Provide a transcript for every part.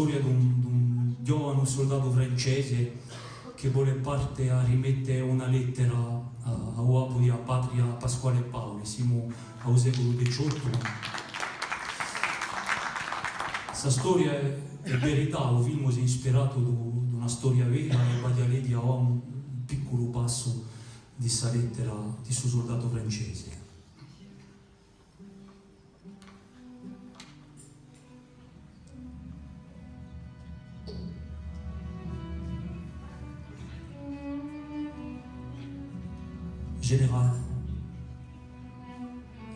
storia di un giovane soldato francese che vuole parte a rimettere una lettera a uopo di patria Pasquale Paoli, siamo al secolo XVIII. Questa storia è verità, il film si è ispirato da una storia vera e Badialetti ha un piccolo passo di questa lettera di suo soldato francese. Général,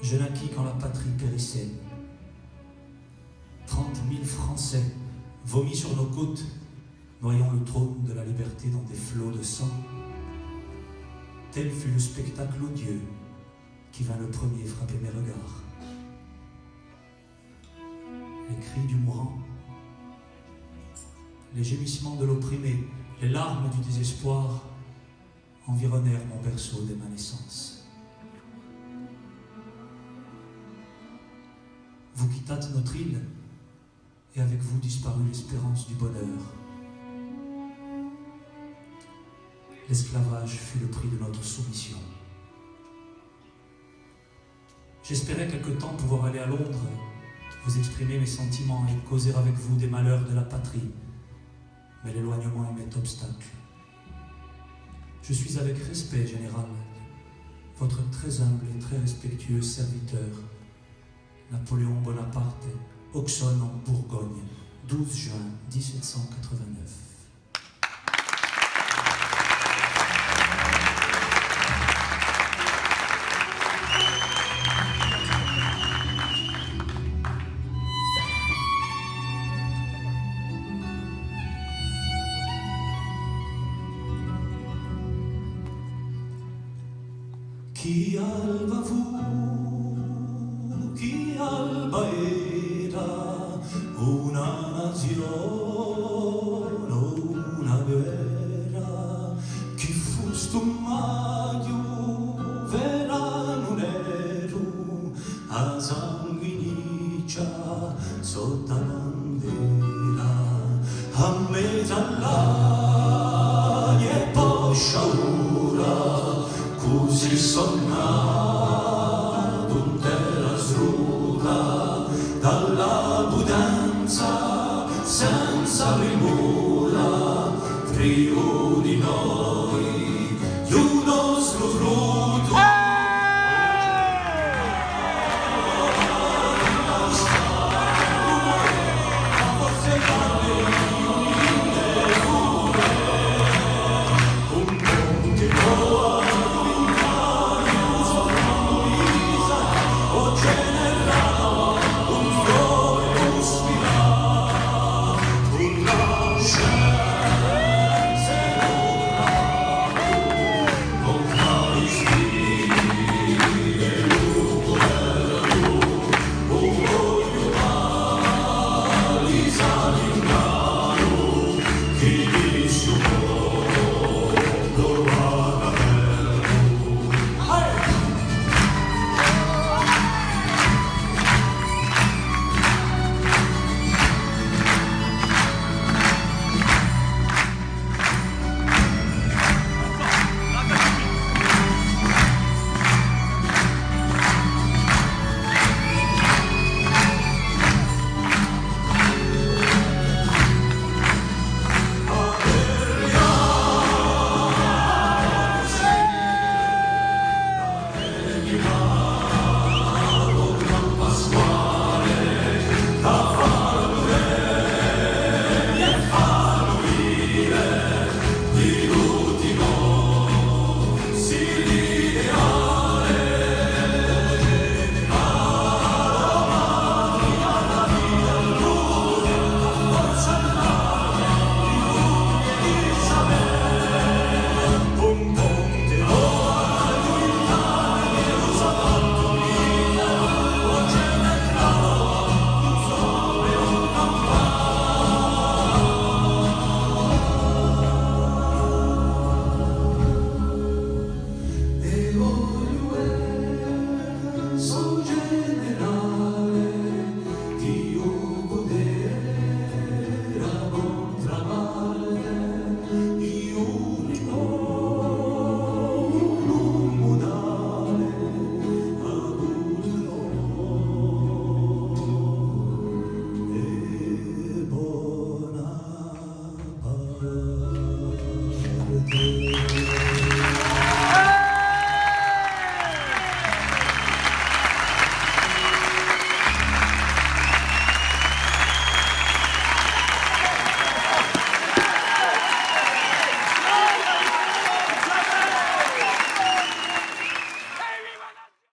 je naquis quand la patrie périssait. 30 000 Français vomis sur nos côtes, noyant le trône de la liberté dans des flots de sang. Tel fut le spectacle odieux qui vint le premier frapper mes regards. Les cris du mourant, les gémissements de l'opprimé, les larmes du désespoir environnèrent mon berceau dès ma naissance. Vous quittâtes notre île, et avec vous disparut l'espérance du bonheur. L'esclavage fut le prix de notre soumission. J'espérais quelque temps pouvoir aller à Londres, vous exprimer mes sentiments et causer avec vous des malheurs de la patrie, mais l'éloignement y met obstacle. Je suis avec respect, Général, votre très humble et très respectueux serviteur, Napoléon Bonaparte, Auxonne en Bourgogne, 12 juin 1789. Chi alba fu, chi alba era, una nazione, una guerra, chi fu sto maggio, verano nero, a sanguiniccia sotto la bandera, a metà l'aria e poi sciaura, così sonnato in terra sruda, dalla budanza senza rimura, frio di notte.